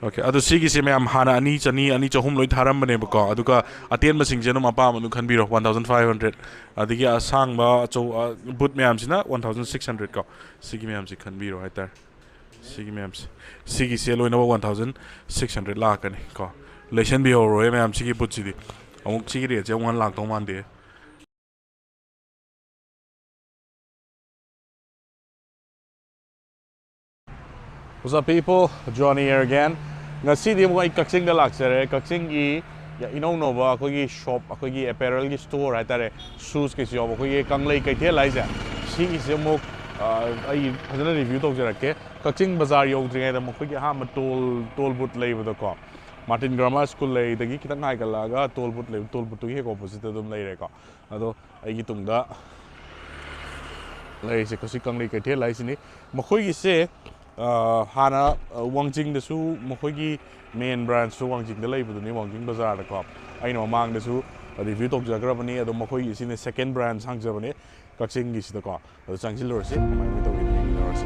Okay, adu sigi se me am hana ani chani ani chahum loi tharam bane ba ko aduka aten masing jeno mapa manu khan biro 1500 adigi asang ba cho but me am sina 1600 ko sigi me am si khan biro haitar sigi me am sigi se loi na 1600 la kan ko lesson bi ro me am sigi but sidi amuk sigi re je 1 lakh tong man de. What's up, people? Johnny here again. Ngasi di mo ay Kakching da laksere. Kakching gi ya inong no ba ko gi shop ko gi apparel gi store ay tare shoes ki shop ko gi Kanglei Keithel lai ja. Si is mo ay hazana review tok jara ke Kakching bazaar yo dringa da mo ko gi ha ma toll boot lay ba ko. Martin Grammar School lay da gi kitang ngai ka laga toll boot tu hi ko opposite dum lay re ko. Ado ay gi tung da lay se ko si Kanglei Keithel lai sini mo ko gi se hana Wangjing da su mokogi main brand su Wangjing da lay buduni Wangjing bazaar da ko ai no mang da su review tok jagra bani ado mokogi sine second brand sang jabani Kakching gi da ko ado changsil lor se mai mi to gi lor se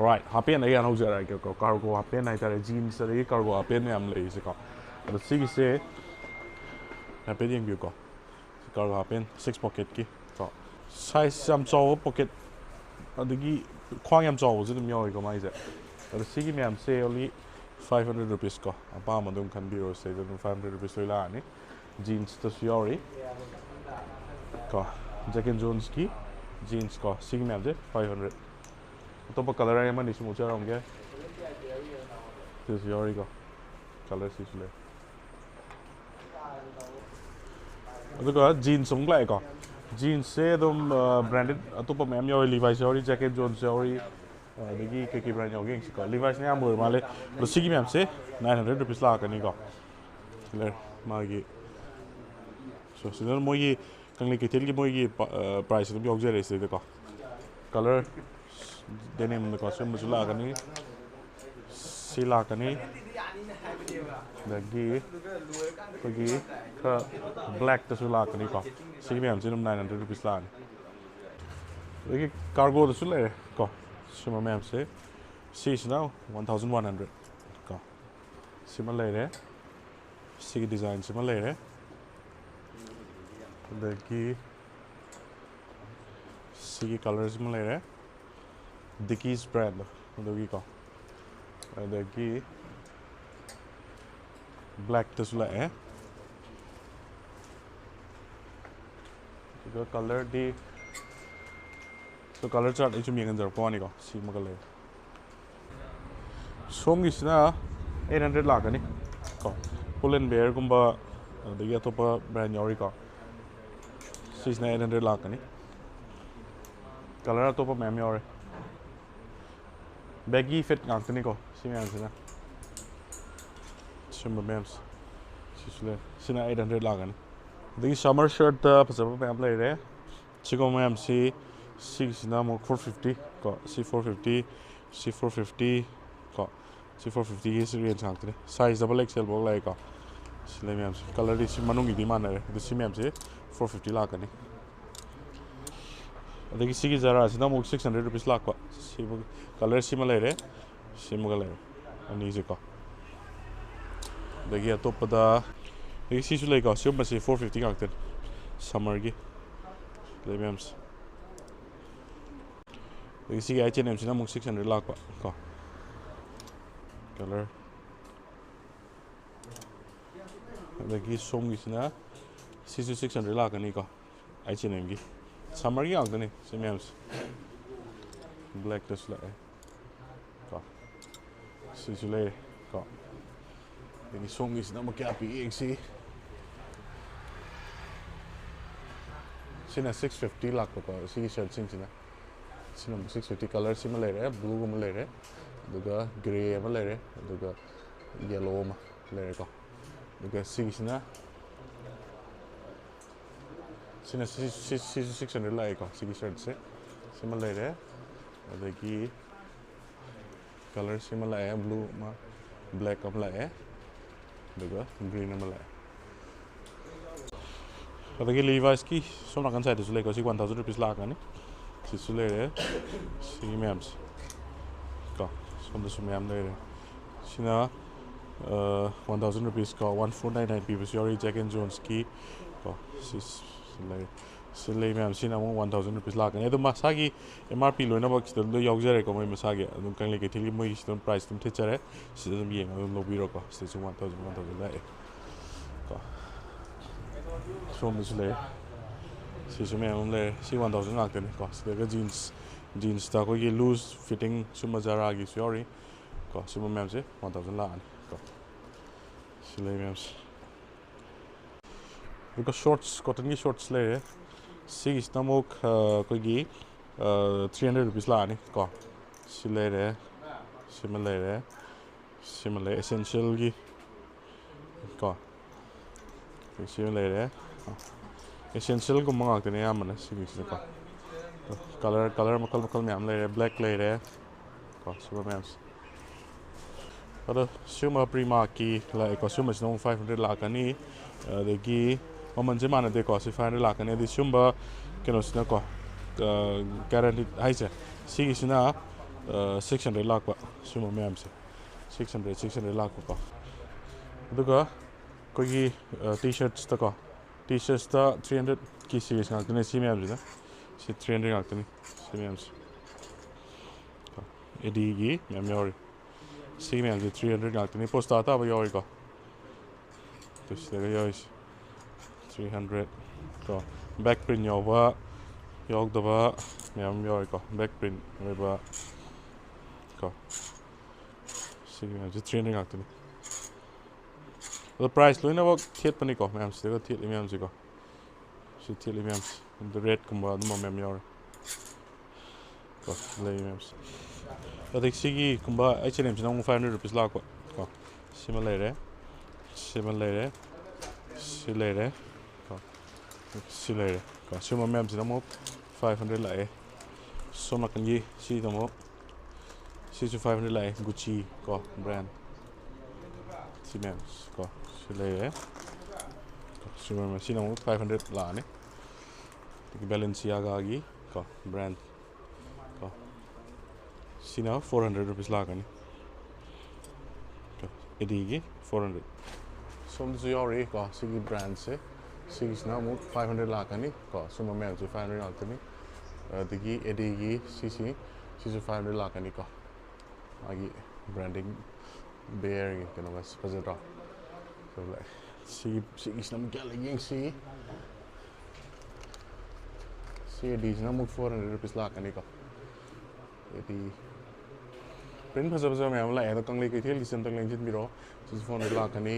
Right, happen ay ano jara ko cargo happen ay tare jeans ay cargo happen me am lay se ko ado sigi se happen yang bi ko cargo happen 6 pocket ki ko size sam chaw pocket adigi khwang yam chaw ju dum yoy ko mai se ado sigi me am se only 500 rupees ko apa ma dum kan biro se dum 500 rupees loi la ni jeans to fiori ko Jack and Jones ki jeans ko sigi me am je 500 तो colour है मैं निश्चित मुझे रहूँगा this your ego color sisle aduga jeans ungla ko jeans se dum branded atopa mem yo Levi's ori jacket Jones ori degi ke brand yo geng ko Levi's ne amur male lo sigi mem se 900 rupees la ka ni ko clear magi so sidon mogi Kanglei Keithel gi mogi price dum yo jere se ko color Denim the costume was lagani, silakani, the gi, black the sulakani, see me, I'm 900 rupees land. The cargo the sule, go, Shima ma'am say, sees now 1100. Go, similar, see design similar, the gi, see color similar. Dickies brand the ko the key black to sula the color di so color chart ichu mi ngan jar pawani ko si magale song is na 800 lakh ani ko pull and bear gumba the atopa brand yori ko sis na 800 lakh ani color atopa mem yori baggy fit ngantani ko simi ansina shimba mems sisle sina 800 lagan the summer shirt pasapa pam play re chico mem si 6 na mo 450 ko c450 c450 ko c450 is range ngantani size double xl bog lai ko sile mem color is manung gi man re the simi mem si 450 lakani the sigi zara sina mo 600 rupees lakwa si color similar and easy ko the gi top da the si su like so mas 450 ngakten summer gi le mems the si H&M sina mo 600 lakwa ko color the gi song gi sina 600 lakani ko H&M gi summer gi ngakten si mems black das lại có xí chú lê có cái song is nó mà cái bị xí xin là 650 lakh có xí shirt xin nè xin là 650 color xí mà lấy đấy blue mà lấy đấy rồi gray mà lấy đấy rồi yellow mà lấy đấy có rồi xí nè xin là 600 lại có xí shirt xí mà lấy đấy rồi cái color xí mà lấy blue mà black mà lấy rồi green mà lấy rồi cái Levi's ki số nào cần xài thì số lấy có xí 1000 rupees lakh này xí số lấy đấy xí mems có số đó số mem lấy đấy xí na 1000 rupees có 1499 people Yori Jack and Jones ki có xí lấy mem xí na 1000 rupees lakh này. तो मसागी MRP लोना box तो लो योग जरे को मैं मसागे तुम कंगले के three मैं इस तुम प्राइस तुम थे चरे सीधे तुम ये तुम लोबी रखो सीधे 1000 लाए को show me today. See some of them. See 1000 lakh then cost. Like jeans stock. कोई loose fitting सुमा ज़रा आगे sorry. cost. सुमा में हमसे 1000 lakh. cost. सिले में हमसे. Because shorts cotton की shorts ले रहे. See इस नमक कोई 300 rupees lakh नहीं cost. सिले रहे. सिमले essential की cost. इसी में ले रहे हैं essential को मंगाते हैं यार मने सीरीज का कलर मकल में हम ले रहे हैं black ले रहे हैं super mems और सुमा प्रीमा की लाइक सुमा से 500 lakh नहीं देखी ममन से माने देखो 500 lakh नहीं दी सुमा क्या नोस्ना को guarantee है से सीरीज ना 600 lakh बा सुमा mems 600 lakh को तो कोई t-shirts तक t-shirts ता 300 की सीरीज का तो सी में आते ना सी 300 का तो सी में आते एडी की मैं और सी में आते 300 का तो पोस्ट आता है भाई और का तो इसलिए का यार 300 का back print योग दबा मैं और का back print में बा का सी में आते 300 का तो the price लोग ना वो थिएट पनी को मैं हमसे देखो थिएट में हमसे को थिएट में हमसे the red कुम्बा तो मैं और को ले में हमसे तो देखिए कि कुम्बा H&M से ना 500 rupees लाख को सिमल ले रहे को सिमल में हमसे ना 500 लाए सोना कन्ये सी तो मो सी 500 लाए Gucci को brand सी में को सिले सुबह में सीना 500 लाने तो Balenciaga की का brand का सीना 400 rupees लाने का एडी की 400 सोम जो यार एक का सीगी brand से सीगी ना 500 लाने का सुबह में जो 500 लाने देखी एडी की सी 500 लाने का आगे branding bear के ना बस पज़रा so like see is nam क्या लगेंगे see these ना मुझ 400 rupees लाख करने का ये print पज़रा में हम लाए तो कंगले के थे लिसन तक लेंजित भी रहो 400 लाख करने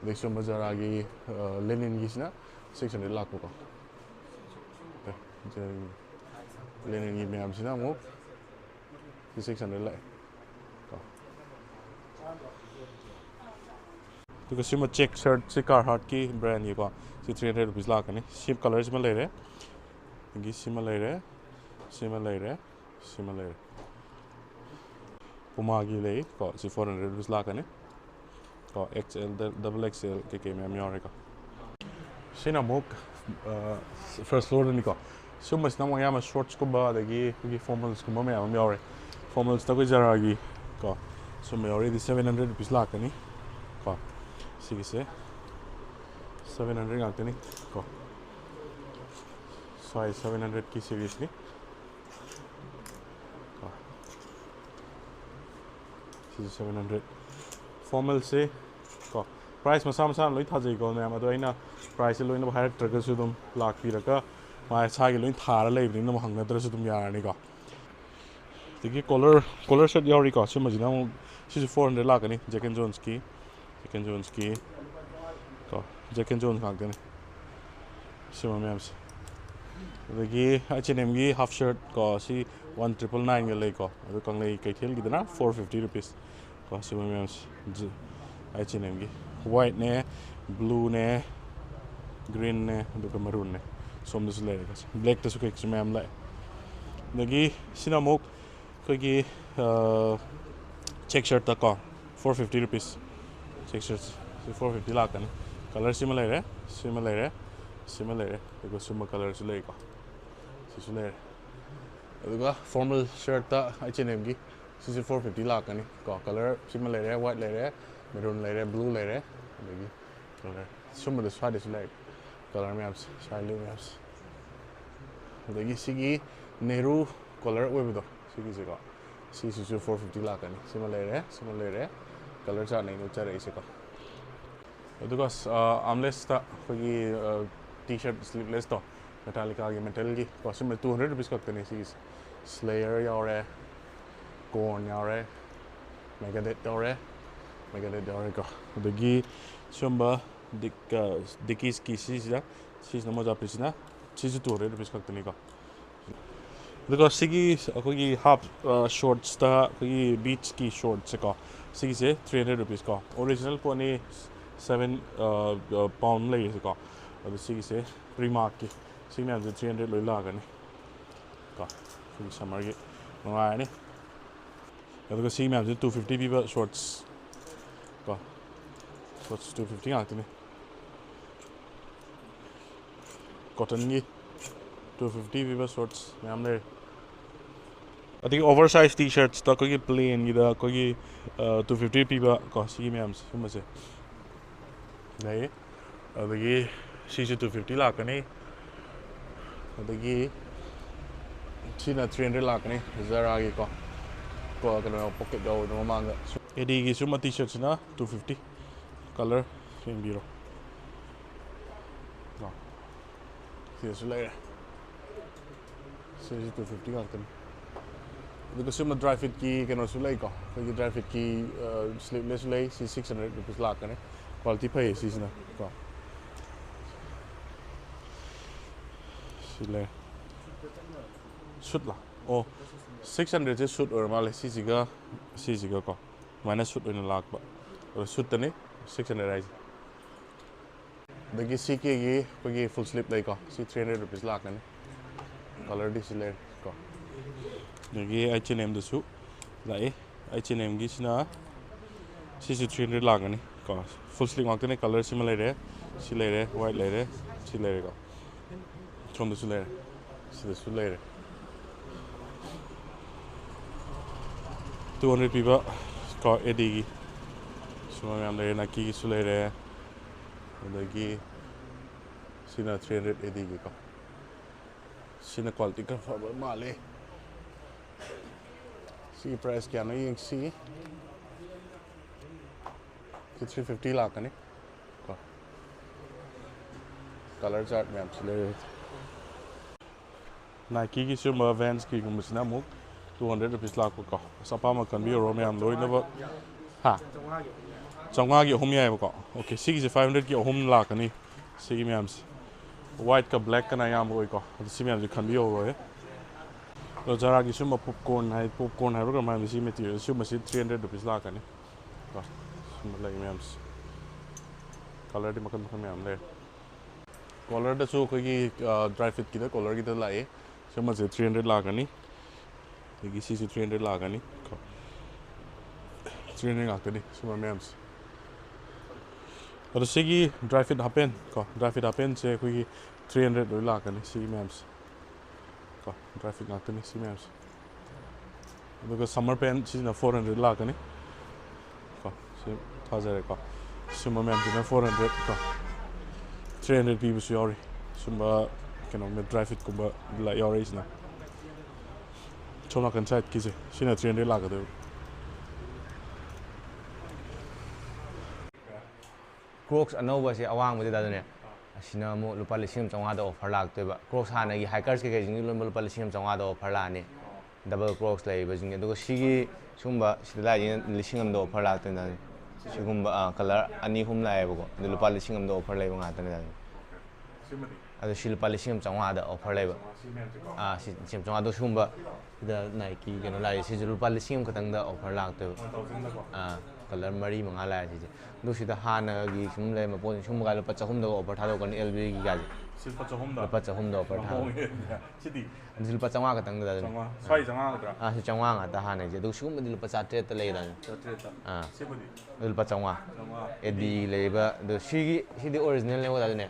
देखो मज़र आगे लेनिन की ना 600 लाख को लेनिन की में हम सीना मुझ 600 लाख तो किसी में चेक शर्ट से कारहाट की ब्रांड ये को 300 rupees लाख ने सिम कलर्स में ले रहे ये सिम ले रहे पुमा की ले को 400 rupees लाख ने को XL double XL के में और का सिना मुक फर्स्ट फ्लोर नहीं को सुम मस्त ना यहाँ में शॉर्ट्स को बाद ये फॉर्मल्स को में और फॉर्मल्स तक जरा की को सुम और ये 700 rupees लाख नहीं को सीगी से 700 आते नहीं को साइज 700 की सीरीज नहीं को 700 फॉर्मल से को प्राइस मसा लोई था जाएगा मैं मतलब है ना प्राइस लोई ना बाहर ट्रक से तुम लाख भी रखा माय सागे लोई थार ले भी ना हम नदर से तुम यार नहीं का Tiki collar shirt yauri ko sima jina mo sisi 400 lakani Jack and Jones ki ko Jack and Jones ngakani sima meams dagi H&M gi half shirt ko si 1999 ga lei ko adu Kanglei Keithel gi dana 450 rupees ko sima meams H&M gi white ne blue ne green ne adu maroon ne som this lei ko black ta su ke sima am lai dagi sinamok ko gi check shirt ta ko 450 rupees check shirts 450 lakani color similar ego similar color su lei ko si su lei aduga formal shirt ta H&M gi si 450 lakani ko color similar white lei maroon lei blue lei adagi color similar swade su lei color maps style maps adagi sigi Nehru color oibido sigi ko si 450 lakani similar color cha nei no cha rei se ko aduga armless ta kogi t-shirt sleeveless to metallica gi metal gi costume 200 rupees kaktani si slayer yaure corn yaure megadeth yaure ko adagi chumba dikis ki si na moja prisina si 200 rupees kaktani ko because sigi kogi half shorts ta kogi beach ki shorts ko sigi se 300 rupees ko original ko ni 7 pound lei se ko adu sigi se remark ki sigi me 300 loi la gani ko sigi summer gi ngai ni adu sigi me 250 piba shorts ko shorts 250 ngak ni cotton gi 250 piba shorts me le I think oversized t-shirts ta kogi plain gi da kogi 250 piba ko sigi me am suma se nei adagi sisi 250 lakani adagi sina 300 lakani zara gi ko kana pocket go no manga edi gi suma t-shirts na 250 color same biro no sisi lai sisi 250 lakani adagi suma dry fit ki kana su lai ko kogi dry fit ki sleeveless lai si 600 rupees lakani quality pay season ko sile shoot la oh 600 je shoot or male sisiga ko minus shoot in lakh ba or shoot tane 600 rise dagi ck gi kogi full slip lai ko si 300 rupees lakh ne color display ko dagi H&M dasu lai H&M gi sina si 300 lakh ne ko full sleeve ngakne color similar si lere white lere si lere ko from the sulere si the sulere 200 piba ko edigi suma me amle na ki sulere adagi sina 300 edigi ko sina quality ka fa male si price kya na yeng si 350 lakani ko color chart me absolutely Nike ki suma Vans ki gumusna mu 200 rupees lakh ko sapa ma kan bi ro me am loi na ba ha changwa gi hum yai ko okay sigi 500 ki hum lakani sigi me am white ka black ka na yam roi ko sigi me am kan bi ro ro jara gi suma popcorn hai ro ma mi si material suma si 300 rupees lakani ko like memes color di makan mem le color da so kogi dry fit ki da color ki da lai sema je 300 lakani degi si 300 lakani 300 ngakani sema memes और segi dry fit happen se kogi 300 loi lakani si memes ko dry fit ngakani si memes because summer pant si na 400 lakani ko Hazare ko suma me am 400 ko 300 people su yori suma kano me dry fit ko ba la yori isna chona kan site kise sina 300 la ka de Crocs anova se awang mo da ne asina mo lupa 1,500 da offer lak to ba Crocs hana gi hikers ke jing lo lupa 1,500 da offer la ni double crocs ꯂꯩꯕꯁꯤꯡ ꯑꯗꯨꯒ ꯁꯤꯒꯤ ꯁꯨꯝꯕ ꯁꯤꯗ ꯂꯥꯛꯏꯁꯤꯅ ꯂꯤꯁꯤꯡ ꯑꯃꯗ offer ꯂꯥꯛꯇꯣꯏꯅꯤ 시군바 컬러 아니 홈 라이브고 근데 루파 리싱 엄도 오퍼 라이브 같더니 아주 실파 리싱 정화다 오퍼 라이브 아 지금 정화도 시군바 그다 나이키 그노 라이 시즈 루파 리싱 같은다 오퍼 라ꯛ도 아 컬러 머리 망아 라이지 누시다 하나기 숨레 뭐 숨가 루파 조금도 오퍼 타도건 LB 기가지 실파 조금도 루파 조금도 오퍼 타 시디 루파 정화 같은다 정화 사이 정화 같더라 아 정화 같다 하네 이제 누시군바 루파 사트레트 레이다 아 시부디 lupa 정화 에디 레이바 더 시기 시디 오리지널 레고다네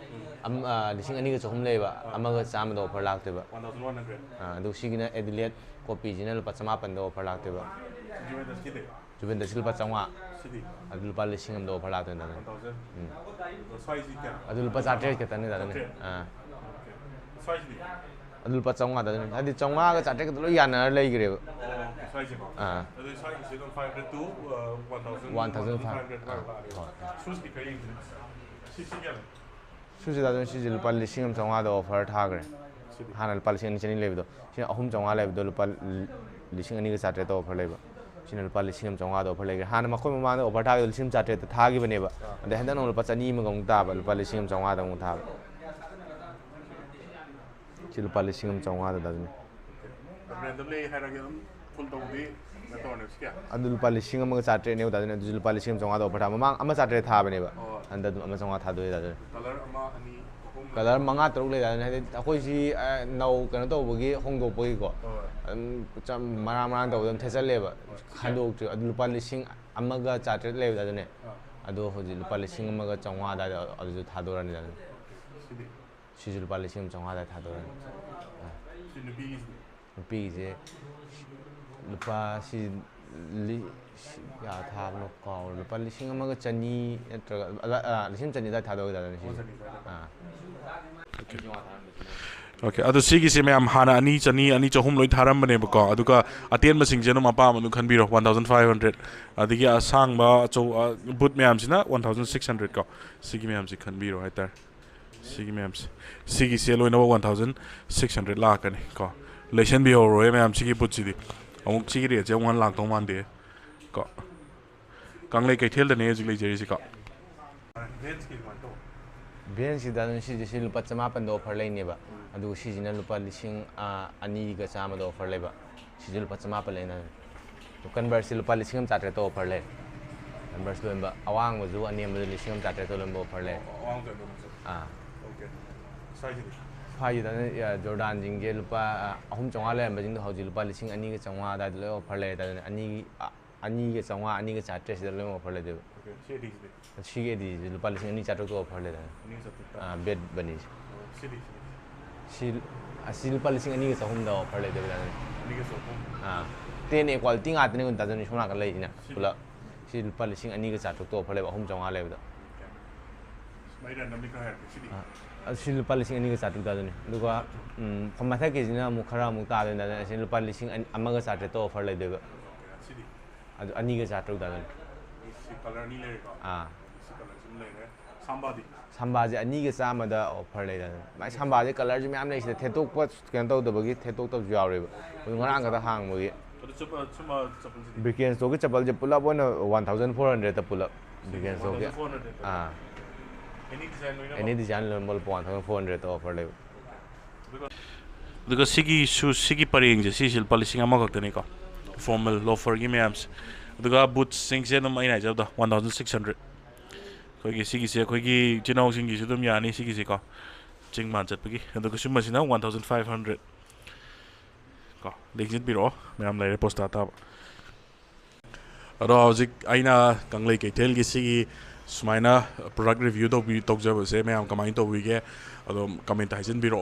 리싱 아니가 조금 레이바 아마가 싸움도 오퍼 락대바 1100 아 시기나 에딜리엣 코피지나 루파 3만도 오퍼 락대바 주변다 실파 정화 시디 루파 리싱 엄도 오퍼 락된다 1000 사이즈 있다 루파 사트레트 같다네 다네 아 사이즈 루파 정화 다네 하디 정화가 사트레트 로 야나 레이그레 사이즈 아 사이즈 500 to 1500 수스기 거의 시시기야 수지다던 시지 루파 리싱 정화도 오퍼 타그레 하나 루파 리싱 아니 레이브도 시 아홉 정화 레이브도 루파 리싱 아니가 사트레트 오퍼 레이브 시는 루파 리싱 정화도 오퍼 레이그 하나 마코이 마마도 오퍼 타기 리싱 사트레트 타기버네바 근데 한다는 루파 짜니 먹은 타바 루파 리싱 정화도 못 타바 시 루파 리싱 정화도 다네 브랜드 레이 하라게 풀 동비 अदु लुपा लिसिंग अमग चाट्रे ने उदादने अदु लुपा लिसिंग चंगा दो पठा ममांग अमा चाट्रे था बनेबा अंदा अमा चंगा था दोय दादने कलर अमा अनि कलर मंगा तरुक ले दादने हादे अखोय सि नौ कनो तो बगी होंगो बगी को चम मरा मरा तो दम थेसल लेबा खांदोक छु अदु लुपा लिसिंग अमग चाट्रे ले दादने अदु होजि लुपा लिसिंग अमग चंगा दा अदु था दोरानि दादने सि लुपा लिसिंग चंगा दा था दोरानि बीजे lupa si ya tha no ko lupa lising amaga chani natra lising chani da tha do da ni okay adu sigi se me am hana ani chani ani chahum loi tharam bane ba ko aduka aten ma sing jeno mapa manu khan biro 1500 adigi asang ba cho but me am sina 1600 ko sigi me am si khan biro haitar sigi me am sigi se loi no 1600 la kan ko lesson bi ho ro me am sigi but si ông chỉ cái gì ông làm công an đấy có Kanglei Keithel đấy này chỉ lấy gì có biến si dadan si lupa chama pan do offer lei ba adu si jina lupa lising ani ga chama do offer lei ba si lupa chama pa lei na to convert si lupa lising am chatre to offer lei convert lo ba awang mo ju ani mo lising am chatre to lo offer lei awang okay size फाइ दाने जॉर्डन जिंगे लुपा अहुम चंगा ले buzzing हौजि लुपा लिसिंग अनि के चंगा दा ले ऑफर ले दाने अनि के चंगा अनि के चार्टे से ले ऑफर ले दे सिगे दि लुपा लिसिंग अनि चार्टे तो ऑफर ले दाने बेड बनि सि लुपा लिसिंग अनि के चहुम दा ऑफर ले दे दाने अनि के चहुम तेन क्वालिटी गातने उन दाजन सोना का लेना पुला सि लुपा लिसिंग अनि के चार्टे तो ऑफर ले अहुम चंगा ले दा माइरन नमि का है सिदी ꯁꯤ ꯂꯨꯄꯥ ꯂꯤꯁꯤꯡ ꯑꯅꯤꯒ ꯆꯥꯇ꯭ꯔꯨꯛ ꯇꯥꯗꯣꯏꯅꯤ ꯑꯗꯨꯒ ꯃꯊꯛꯀꯤꯁꯤꯅ ꯑꯃꯨꯛ ꯈꯔ ꯑꯃꯨꯛ ꯇꯥꯗꯣꯏꯅꯤ ꯁꯤ ꯂꯨꯄꯥ ꯂꯤꯁꯤꯡ ꯑꯃꯒ ꯆꯥꯇ꯭ꯔꯦꯠꯇ ꯑꯣꯐꯔ ꯂꯩꯗꯣꯏꯕ ꯑꯗꯨ ꯑꯅꯤꯒ ꯆꯥꯇ꯭ꯔꯨꯛ ꯇꯥꯗꯣꯏꯅꯤ ꯁꯝꯕꯥꯁꯦ ꯑꯅꯤꯒ ꯆꯥꯝꯃꯗ ꯑꯣꯐꯔ ꯂꯩꯗꯣꯏꯅꯤ ꯃꯥꯏ ꯁꯝꯕꯥꯁꯦ ꯀꯂꯔꯁꯦ ꯃꯌꯥꯝ ꯂꯩ ꯁꯤꯗ ꯊꯦꯠꯇꯣꯛꯄ ꯀꯩꯅꯣ ꯇꯧꯗꯕꯒꯤ ꯊꯦꯠꯇꯣꯛꯇꯕꯁꯨ ꯌꯥꯎꯔꯦꯕ ꯑꯗꯨ ꯉꯔꯥꯡ ꯈꯛꯇ ꯍꯥꯡꯕꯒꯤ ꯕ꯭ꯔꯤꯀꯦꯟ ꯁ꯭ꯇꯣꯛꯀꯤ ꯆꯄꯜꯁꯦ ꯄꯨꯂꯞ ꯑꯣꯏꯅ 1400ꯗ ꯄꯨꯂꯞ ꯕ꯭ꯔꯤꯀꯦꯟ ꯁ꯭ꯇꯣꯛꯀꯤ Any design level 1400 offer level. Because sigi shoes sigi paring je sisil policing amok tani ko formal loafer gi meams. Duga boots sing se no mai nai jab da 1600. Koi gi sigi se koi gi chinau sing gi sudum yani sigi se ko ching man chat pagi. Duga suma sina 1500. Ko legit biro meam lai post ta. Aro hojik aina Kanglei Keithel gi sigi Sumaina product review to be talk jab se मैं कमाई तो हुई के अदो comment Huygens भी रो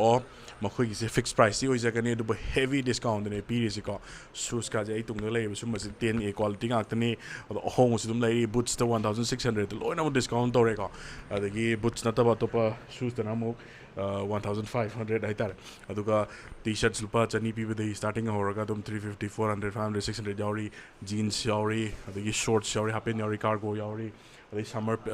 मखोई की से fix price सी होई जगने दु हेवी डिस्काउंट ने पी सी को शूज का जे तुंग ले सुम से 10 ए क्वालिटी गातनी अदो होंग सुदम ले boots to 1600 लोइना डिस्काउंट तो रे को अदगी boots नतबा तो शूज तना मु 1,500 haitare aduga t-shirts lupa chani pibadai starting horaga dum 350 400 500 600 yauri jeans yauri adagi shorts yauri happen yauri cargo yauri adai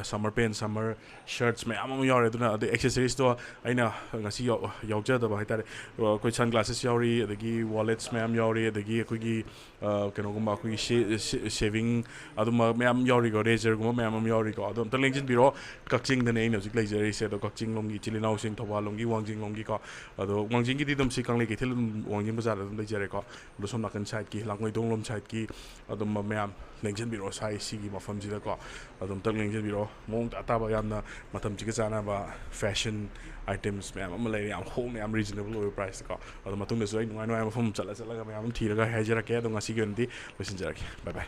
summer pants summer shirts me amam yauri aduna adai accessories to aina ngasi yaujada ba haitare koi sunglasses yauri adagi wallets me am yauri adagi koi gi keno gumba koi shaving aduma me am yauri go razor gumba me am yauri go adum ta lengin biro Kakching the name of Laser said the Kakching Longi, Chilino Sing Toba Longi, Wangjing Longi, although Wangjing did them see Kanglei Keithel, Wangjing Bazar, the Jericho, the Sonakan side key, Langway Donglom side key, Adam Mam, Langjan Biro, Sai, Sigi, Mafam Zilaco, Adam Tangjan Biro, Mont Atabayana, Matam Chikazana, fashion items, ma'am, Malay, I'm home, I'm reasonable lower price. The Matum is right, I know I'm from Chalasala, I'm Tiraga, Hajara, Kadong, Sigandi, listen, Jack. Bye bye.